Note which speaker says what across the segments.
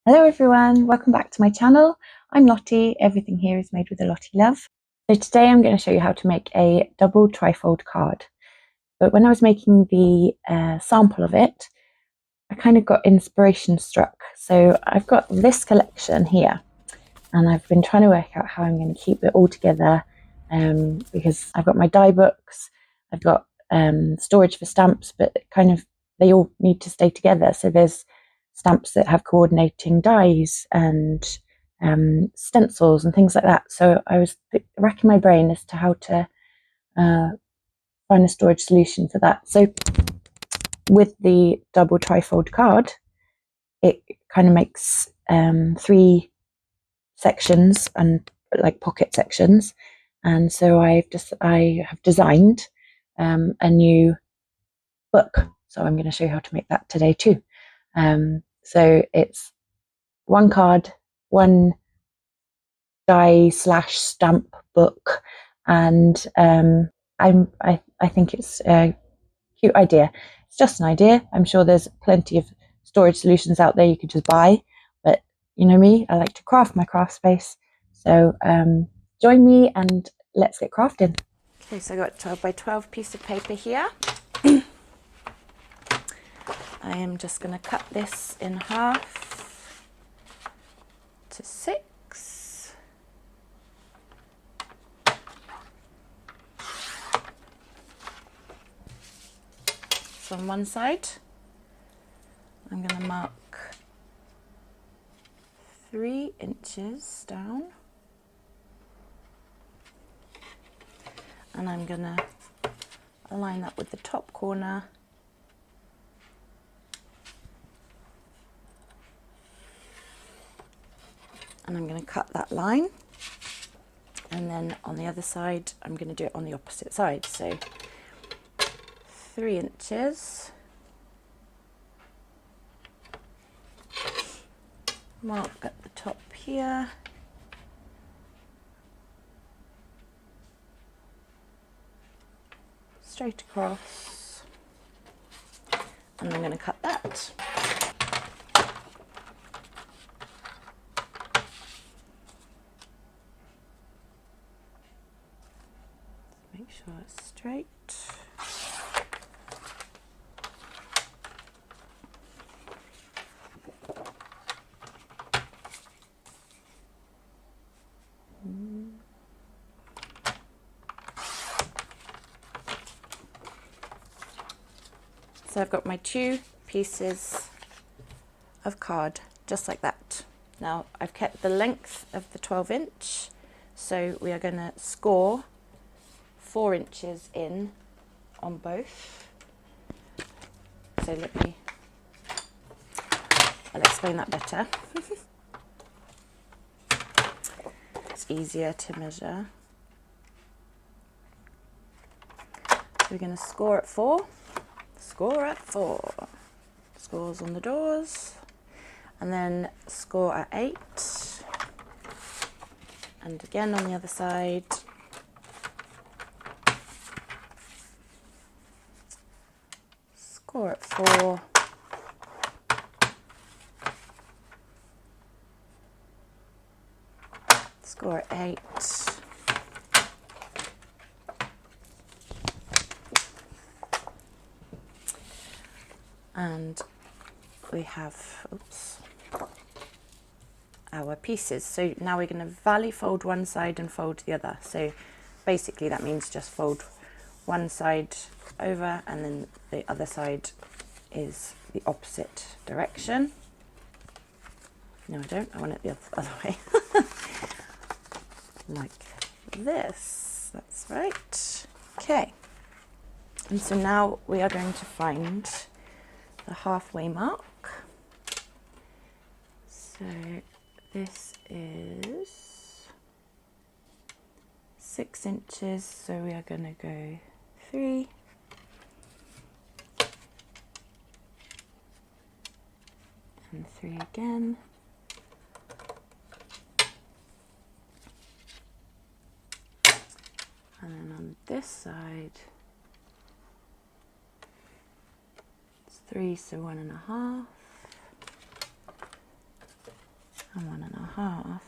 Speaker 1: Hello everyone, welcome back to my channel. I'm Lottie, everything here is made with a Lottie love. So today I'm going to show you how to make a double trifold card. But when I was making the sample of it, I kind of got inspiration struck. So I've got this collection here and I've been trying to work out how I'm going to keep it all together because I've got my die books, I've got storage for stamps, but they all need to stay together. So there's stamps that have coordinating dies and stencils and things like that. So I was racking my brain as to how to find a storage solution for that. So with the double trifold card, it kind of makes 3 sections and like pocket sections. And so I have designed a new book. So I'm going to show you how to make that today too. So it's one card, one die / stamp book, and I think it's a cute idea. It's just an idea. I'm sure there's plenty of storage solutions out there you could just buy, but you know me, I like to craft my craft space. So join me and let's get crafting. Okay, so I got 12 by 12 piece of paper here. I am just going to cut this in half to 6. So on one side, I'm going to mark 3 inches down, and I'm going to align that with the top corner. And I'm going to cut that line, and then on the other side I'm going to do it on the opposite side. So 3 inches, mark at the top here, straight across, and I'm going to cut that. Make sure it's straight. So I've got my 2 pieces of card just like that. Now I've kept the length of the 12-inch, so we are going to score 4 inches in on both. So I'll explain that better. It's easier to measure. So we're going to score at 4. Score at 4. Scores on the doors. And then score at 8. And again on the other side. Score at 4. Score at 8. And we have, our pieces. So now we're going to valley fold one side and fold the other. So basically that means just fold one side over and then the other side is the opposite direction. No, I don't. I want it the other way. Like this. That's right. Okay. And so now we are going to find the halfway mark. So this is 6 inches, so we are going to go 3, and 3 again, and then on this side it's 3, so 1.5, and 1.5.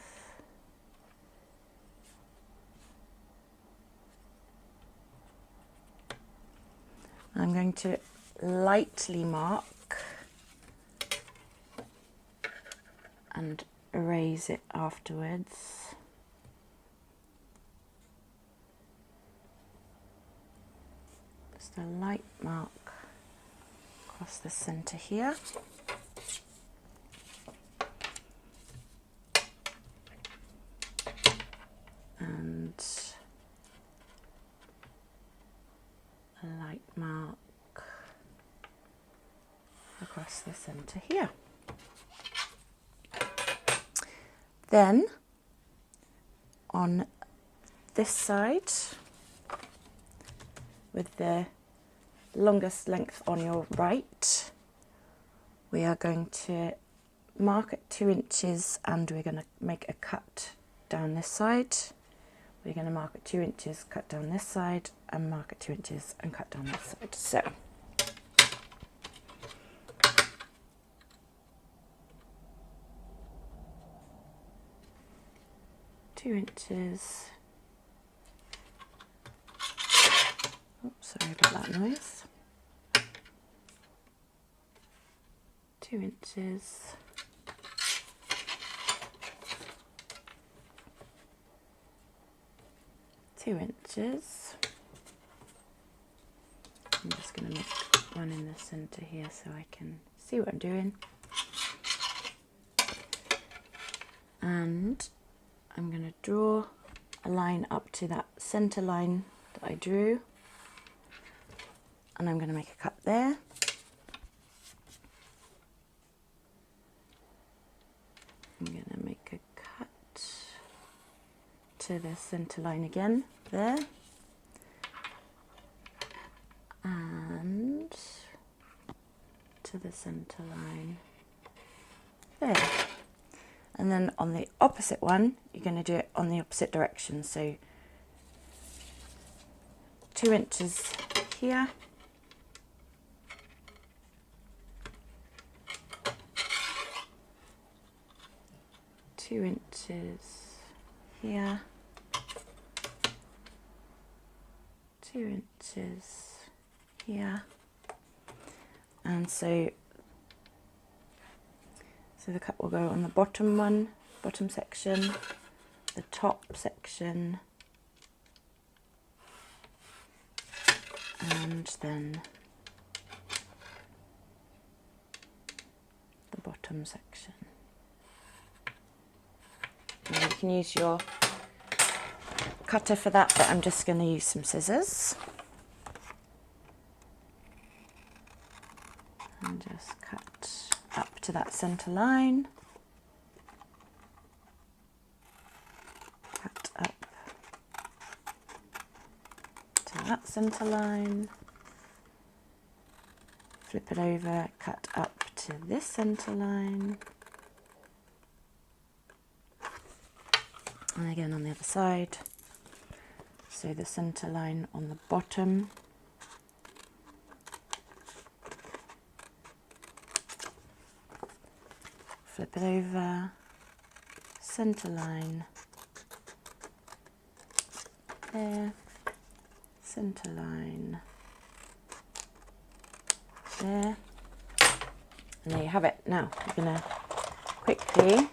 Speaker 1: I'm going to lightly mark and erase it afterwards. Just a light mark across the centre here. And a light mark across the centre here. Then on this side, with the longest length on your right, we are going to mark at 2 inches and we're going to make a cut down this side. We're going to mark at 2 inches, cut down this side, and mark at 2 inches and cut down this side. So two inches. Oops, sorry about that noise. 2 inches. 2 inches. I'm just going to make one in the centre here so I can see what I'm doing. And I'm going to draw a line up to that centre line that I drew. And I'm going to make a cut there. I'm going to make a cut to the centre line again, there. And to the centre line, there. And then on the opposite one, you're going to do it on the opposite direction. So 2 inches here. 2 inches here, 2 inches here, and so the cut will go on the bottom one, bottom section, the top section, and then the bottom section. And you can use your cutter for that, but I'm just going to use some scissors and just cut up to that centre line, cut up to that centre line, flip it over, cut up to this centre line, and again on the other side. So the centre line on the bottom, flip it over, centre line there, centre line there, and there you have it. Now we're going to quickly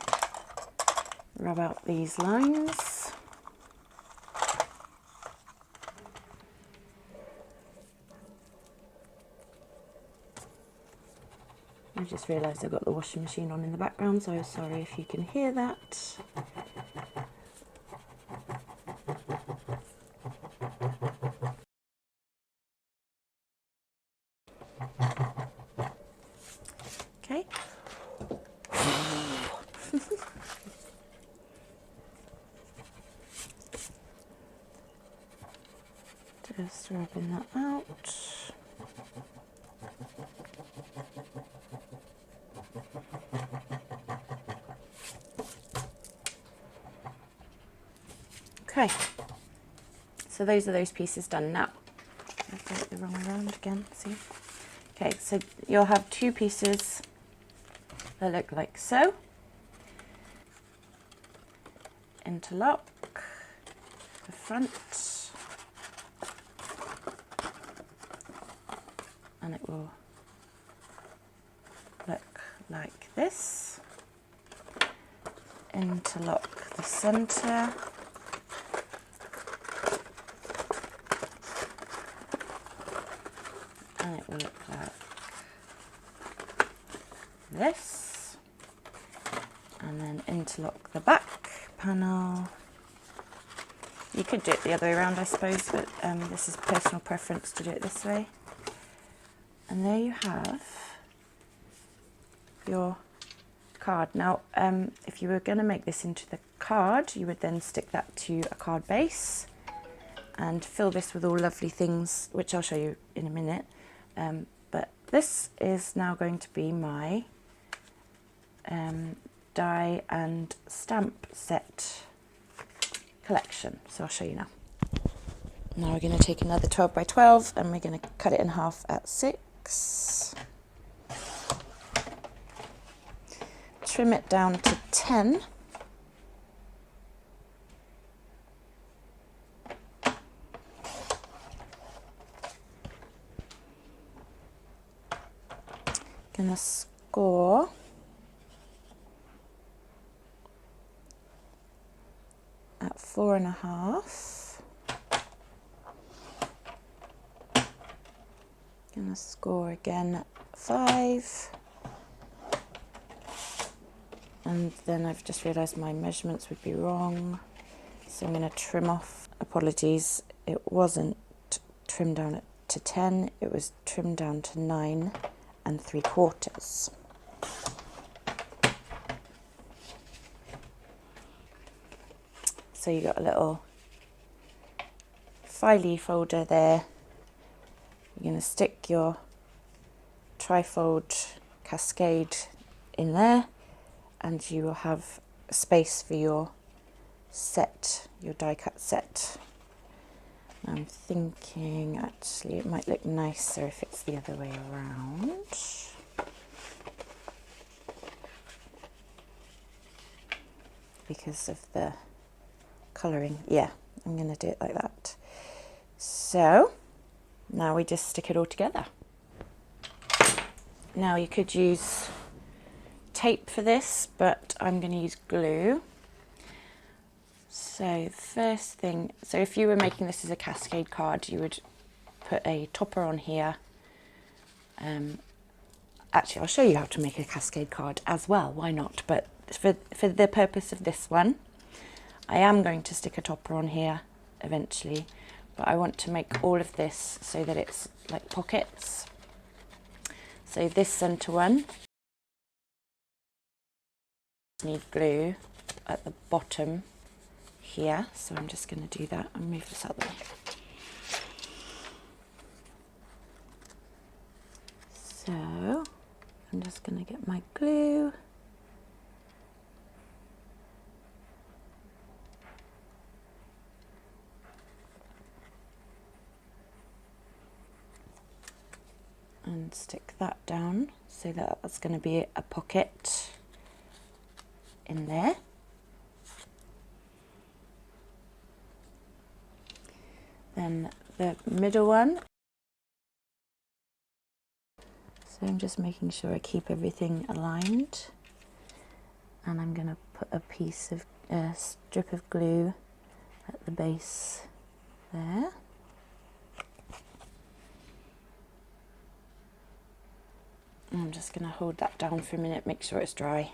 Speaker 1: rub out these lines. I just realised I've got the washing machine on in the background, so I'm sorry if you can hear that. Okay. Just rubbing that out. Okay, so those are those pieces done. Now, I've got it the wrong way around again, see? Okay, so you'll have two pieces that look like so. interlock the front, and it will look like this. Interlock the centre, and it will look like this, and then interlock the back panel. You could do it the other way around, I suppose, but this is personal preference to do it this way. And there you have your card. Now, if you were going to make this into the card, you would then stick that to a card base and fill this with all lovely things, which I'll show you in a minute. But this is now going to be my die and stamp set collection. So I'll show you now. Now we're going to take another 12 by 12 and we're going to cut it in half at 6. Trim it down to 10. Gonna score at 4.5. Gonna score again at 5. And then I've just realised my measurements would be wrong, so I'm going to trim off. Apologies, it wasn't trimmed down to 10, it was trimmed down to 9 3/4. So you got a little filey folder there. You're going to stick your trifold cascade in there, and you will have space for your set, your die cut set. I'm thinking actually it might look nicer if it's the other way around. Because of the colouring. Yeah, I'm going to do it like that. So now we just stick it all together. Now you could use tape for this, but I'm going to use glue. So first thing, so if you were making this as a cascade card, you would put a topper on here. Actually, I'll show you how to make a cascade card as well, why not? But for the purpose of this one, I am going to stick a topper on here eventually, but I want to make all of this so that it's like pockets. So this centre one, need glue at the bottom here, so I'm just going to do that and move this out the way. So I'm just going to get my glue. And stick that down so that that's going to be a pocket in there. Then the middle one. So I'm just making sure I keep everything aligned. And I'm going to put a piece of strip of glue at the base there. And I'm just going to hold that down for a minute, make sure it's dry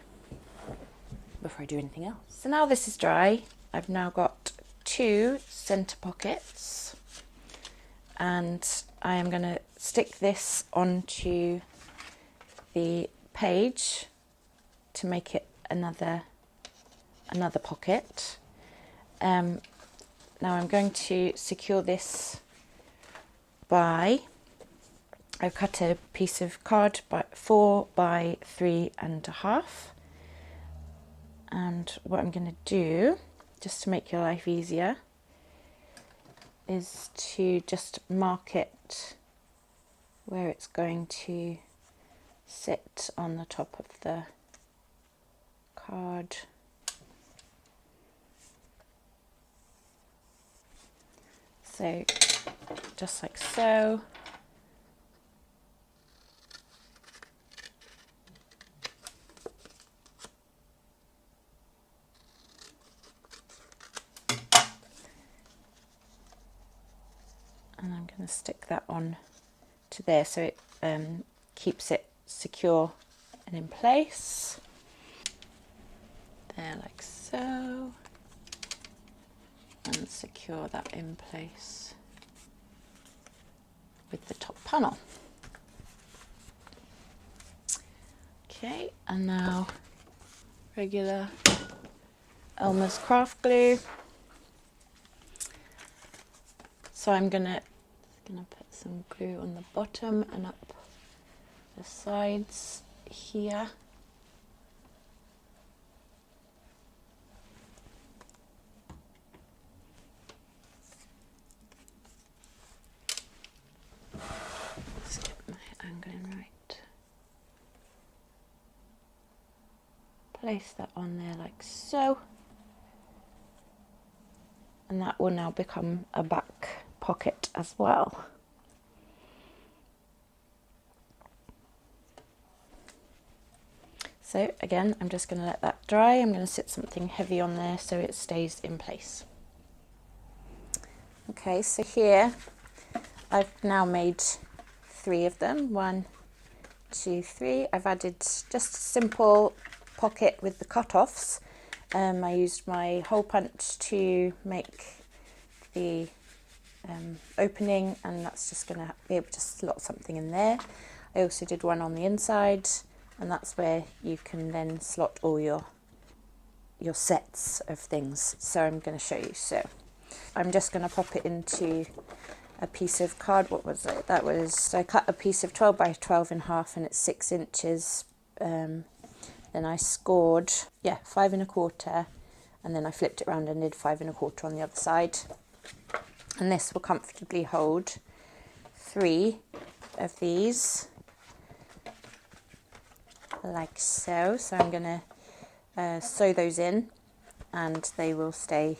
Speaker 1: before I do anything else. So now this is dry, I've now got 2 centre pockets, and I am going to stick this onto the page to make it another pocket. Now I'm going to secure this by, I've cut a piece of card by 4 by 3.5, and what I'm going to do, just to make your life easier, is to just mark it where it's going to sit on the top of the card. So just like so. And I'm going to stick that on to there so it keeps it secure and in place. There, like so. And secure that in place with the top panel. Okay, and now regular Elmer's craft glue. So I'm gonna put some glue on the bottom and up the sides here. Let's get my angling right. Place that on there like so. And that will now become a back pocket as well. So again, I'm just going to let that dry. I'm going to sit something heavy on there so it stays in place. Okay, so here I've now made 3 of them. 1, 2, 3. I've added just a simple pocket with the cut-offs. I used my hole punch to make the opening, and that's just going to be able to slot something in there. I also did one on the inside, and that's where you can then slot all your sets of things. So I'm going to show you. So I'm just going to pop it into a piece of card. What was it? That was, I cut a piece of 12 by 12 in half, and it's 6 inches. Then I scored, 5 1/4, and then I flipped it around and did 5 1/4 on the other side. And this will comfortably hold 3 of these, like so. So I'm going to sew those in, and they will stay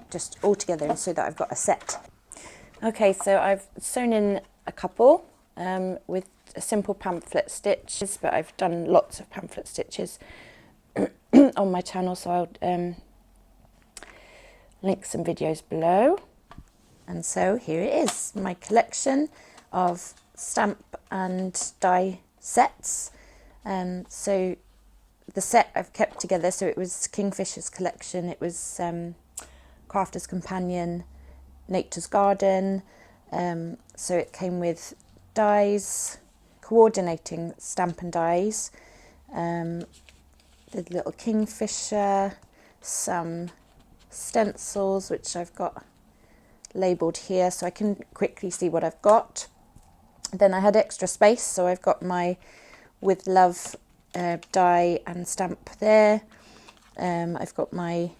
Speaker 1: just all together so that I've got a set. Okay, so I've sewn in a couple with a simple pamphlet stitches, but I've done lots of pamphlet stitches on my channel, so I'll link some videos below. And so here it is, my collection of stamp and die sets. So the set I've kept together, so it was Kingfisher's collection, it was Crafter's Companion, Nature's Garden, so it came with dies, coordinating stamp and dies, the little Kingfisher, some stencils which I've got labelled here so I can quickly see what I've got. Then I had extra space, so I've got my With Love die and stamp there. I've got my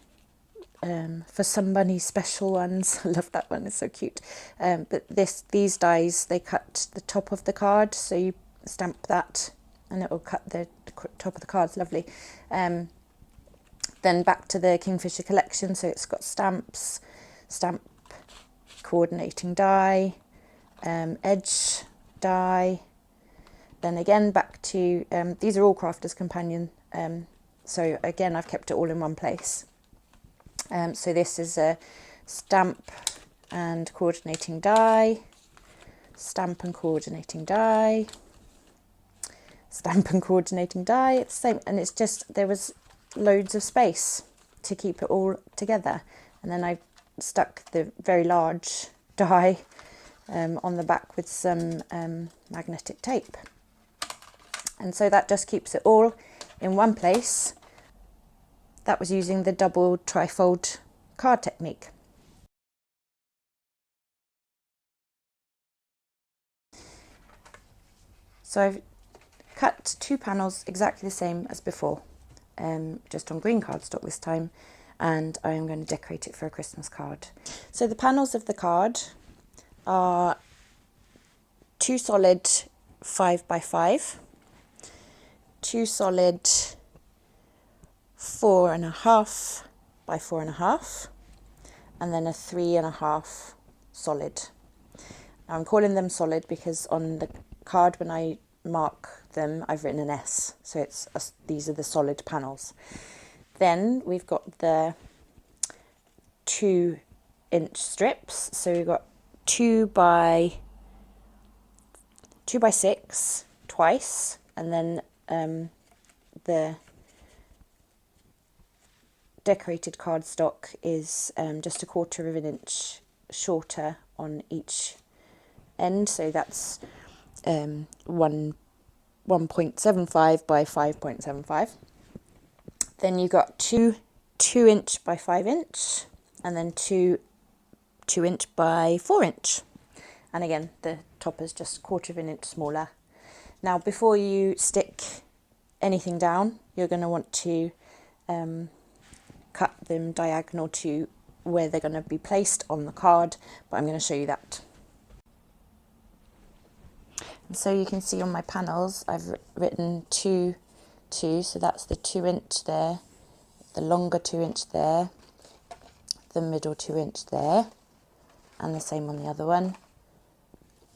Speaker 1: For Somebody special ones. I love that one, it's so cute. But these dies, they cut the top of the card, so you stamp that and it will cut the top of the cards, lovely. Then back to the Kingfisher collection, so it's got stamps, stamp coordinating die, edge die. Then again back to, these are all Crafter's Companion, so again I've kept it all in one place. So this is a stamp and coordinating die, stamp and coordinating die, stamp and coordinating die. It's the same, and it's just, there was loads of space to keep it all together. And then I stuck the very large die on the back with some magnetic tape. And so that just keeps it all in one place. That was using the double trifold card technique. So I've cut 2 panels exactly the same as before, just on green cardstock this time, and I am going to decorate it for a Christmas card. So the panels of the card are 2 solid 5 by 5, 2 solid 4.5 by 4.5, and then a 3.5 solid. Now I'm calling them solid because on the card when I mark them I've written an S, so these are the solid panels. Then we've got the 2-inch strips, so we've got 2 by 6 twice, and then the decorated cardstock is just 1/4 inch shorter on each end, so that's 1.75 by 5.75. Then you've got 2-inch by 5-inch, and then 2-inch by 4-inch, and again the top is just 1/4 inch smaller. Now before you stick anything down, you're going to want to cut them diagonal to where they're going to be placed on the card, but I'm going to show you that. And so you can see on my panels I've written 2, so that's the 2-inch there, the longer 2-inch there, the middle 2-inch there, and the same on the other one,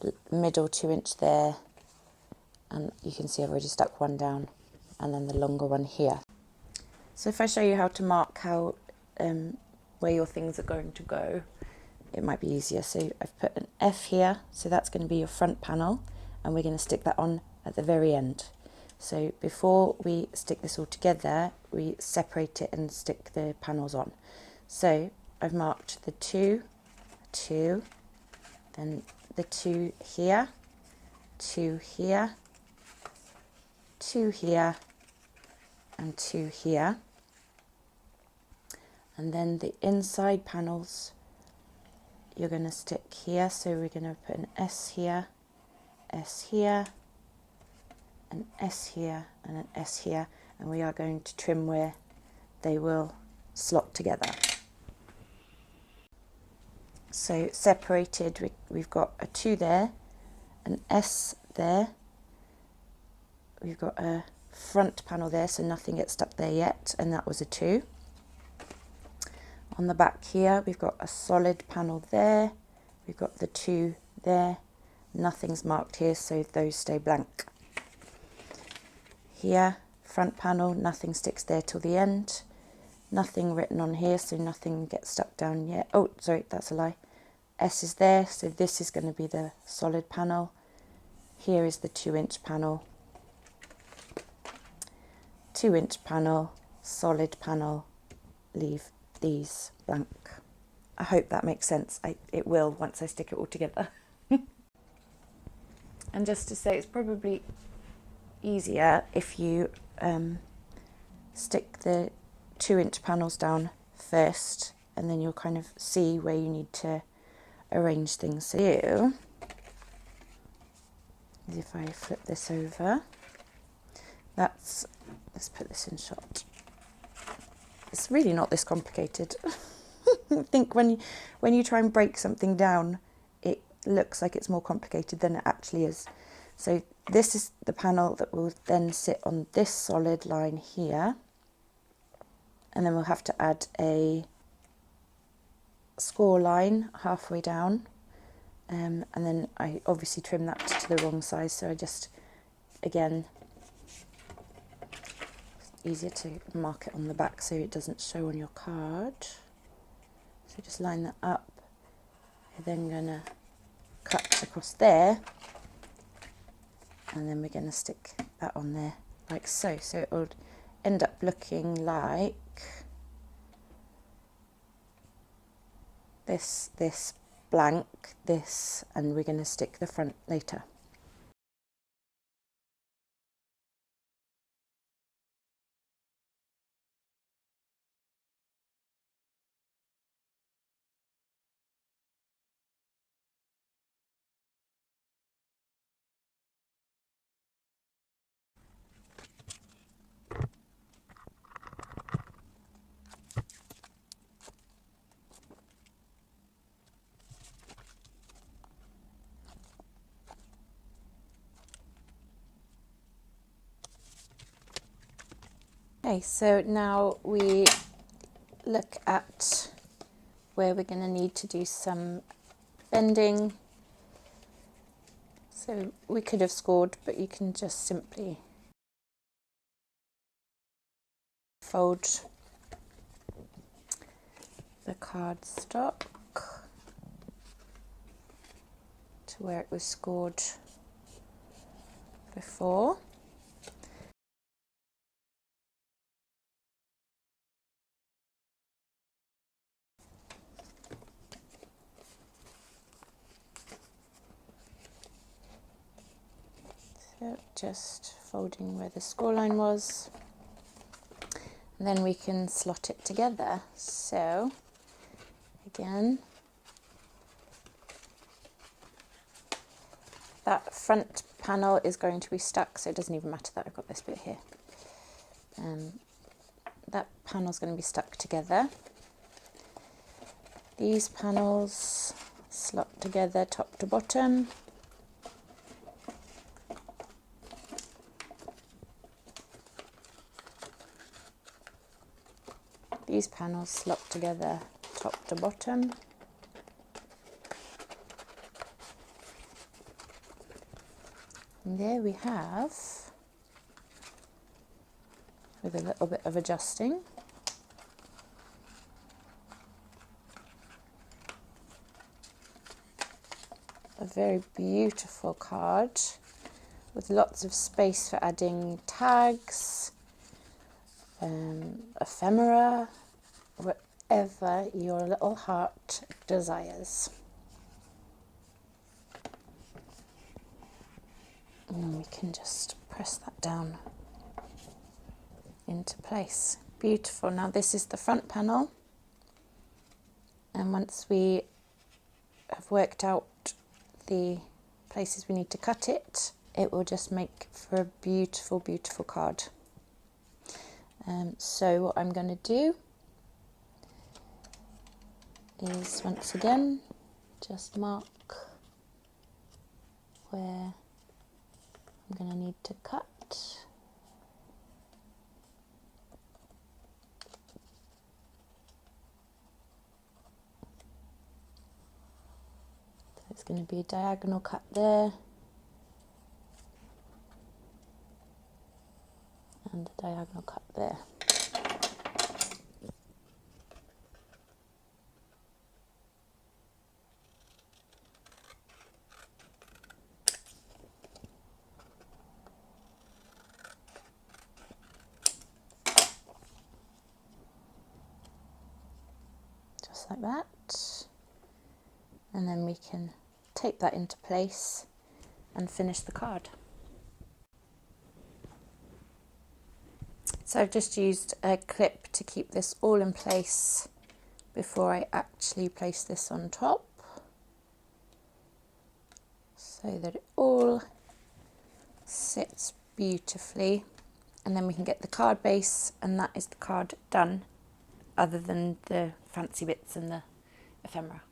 Speaker 1: the middle 2-inch there, and you can see I've already stuck one down, and then the longer one here. So if I show you how to mark where your things are going to go, it might be easier. So I've put an F here, so that's going to be your front panel, and we're going to stick that on at the very end. So before we stick this all together, we separate it and stick the panels on. So I've marked the 2, then the 2 here, 2 here, 2 here, and 2 here. And then the inside panels you're going to stick here, so we're going to put an S here, S here, an S here, and an S here, and we are going to trim where they will slot together. So separated, we've got a 2 there, an S there, we've got a front panel there, so nothing gets stuck there yet, and that was a 2. On the back here we've got a solid panel there, we've got the 2 there, nothing's marked here, so those stay blank. Here, front panel, nothing sticks there till the end, nothing written on here, so nothing gets stuck down yet. Oh, sorry, that's a lie. S is there, so this is going to be the solid panel. Here is the 2-inch panel, 2-inch panel, solid panel, leave these blank. I hope that makes sense. It will once I stick it all together. And just to say, it's probably easier if you stick the 2-inch panels down first, and then you'll kind of see where you need to arrange things. So if I flip this over, let's put this in shot. It's really not this complicated. I think when you try and break something down, it looks like it's more complicated than it actually is. So this is the panel that will then sit on this solid line here, and then we'll have to add a score line halfway down, and then I obviously trim that to the wrong size, so I just, again, easier to mark it on the back so it doesn't show on your card. So just line that up. You're then going to cut across there, and then we're going to stick that on there like so. So it will end up looking like this blank, this, and we're going to stick the front later. Okay, so now we look at where we're going to need to do some bending. So we could have scored, but you can just simply fold the cardstock to where it was scored before. So just folding where the score line was, and then we can slot it together. So again, that front panel is going to be stuck, so it doesn't even matter that I've got this bit here. That panel's going to be stuck together. These panels slot together top to bottom. These panels slot together top to bottom. And there we have, with a little bit of adjusting, a very beautiful card with lots of space for adding tags, ephemera, whatever your little heart desires. And then we can just press that down into place. Beautiful. Now this is the front panel, and once we have worked out the places we need to cut it, it will just make for a beautiful, beautiful card. So what I'm going to do is once again just mark where I'm going to need to cut. So it's going to be a diagonal cut there, and a diagonal cut there. Just like that. And then we can tape that into place and finish the card. So I've just used a clip to keep this all in place before I actually place this on top, so that it all sits beautifully, and then we can get the card base, and that is the card done, other than the fancy bits and the ephemera.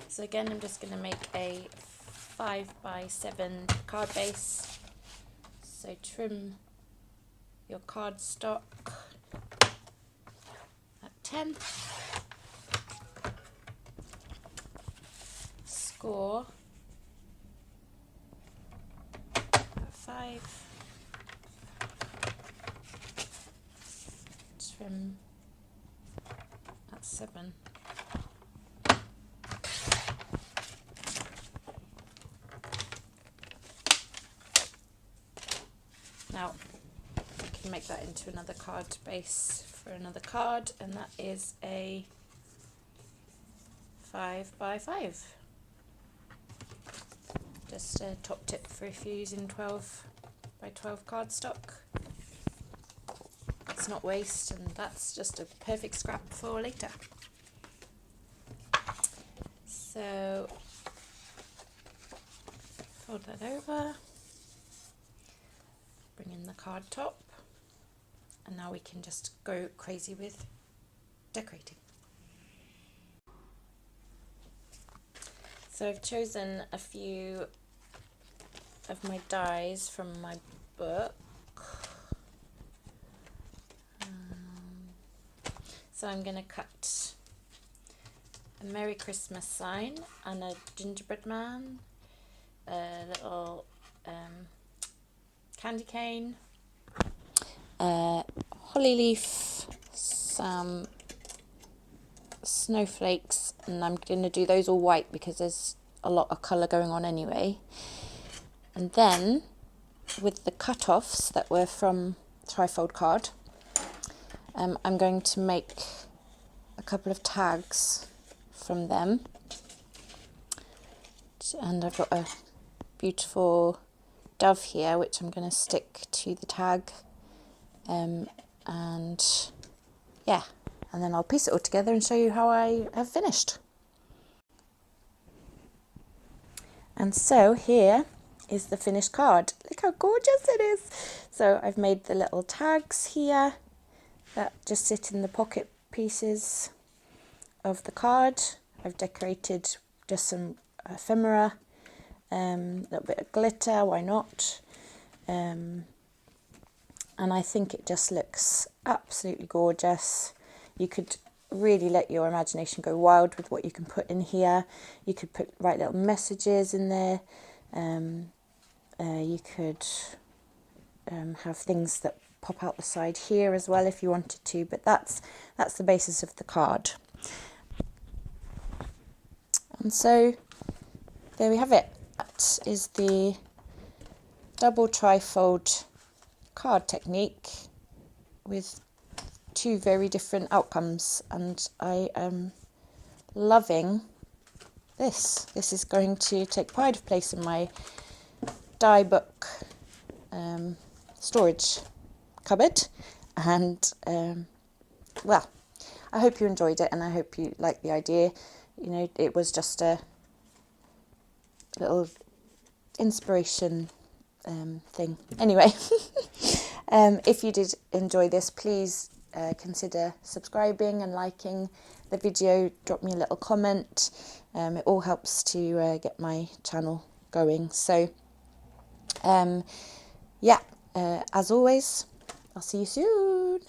Speaker 1: So again, I'm just going to make a 5x7 card base. So trim your cardstock at 10, score at 5, trim at 7. Now we can make that into another card base for another card, and that is a 5x5. Just a top tip for if you're using 12x12 cardstock. It's not waste, and that's just a perfect scrap for later. So fold that over. Bring in the card top, and now we can just go crazy with decorating. So I've chosen a few of my dies from my book. So I'm going to cut a Merry Christmas sign and a gingerbread man, a little candy cane, a holly leaf, some snowflakes, and I'm going to do those all white because there's a lot of colour going on anyway. And then with the cut-offs that were from trifold card, I'm going to make a couple of tags from them, and I've got a beautiful dove here which I'm going to stick to the tag, and yeah, and then I'll piece it all together and show you how I have finished. And so here is the finished card. Look how gorgeous it is. So I've made the little tags here that just sit in the pocket pieces of the card. I've decorated just some ephemera, a little bit of glitter, why not? And I think it just looks absolutely gorgeous. You could really let your imagination go wild with what you can put in here. You could write little messages in there. You could have things that pop out the side here as well if you wanted to, but that's the basis of the card. And so there we have it. That is the double trifold card technique with two very different outcomes, and I am loving this. This is going to take pride of place in my die book storage cupboard, and well, I hope you enjoyed it and I hope you liked the idea. You know, it was just a little inspiration thing. Anyway, if you did enjoy this, please consider subscribing and liking the video. Drop me a little comment. It all helps to get my channel going. So yeah, as always, I'll see you soon.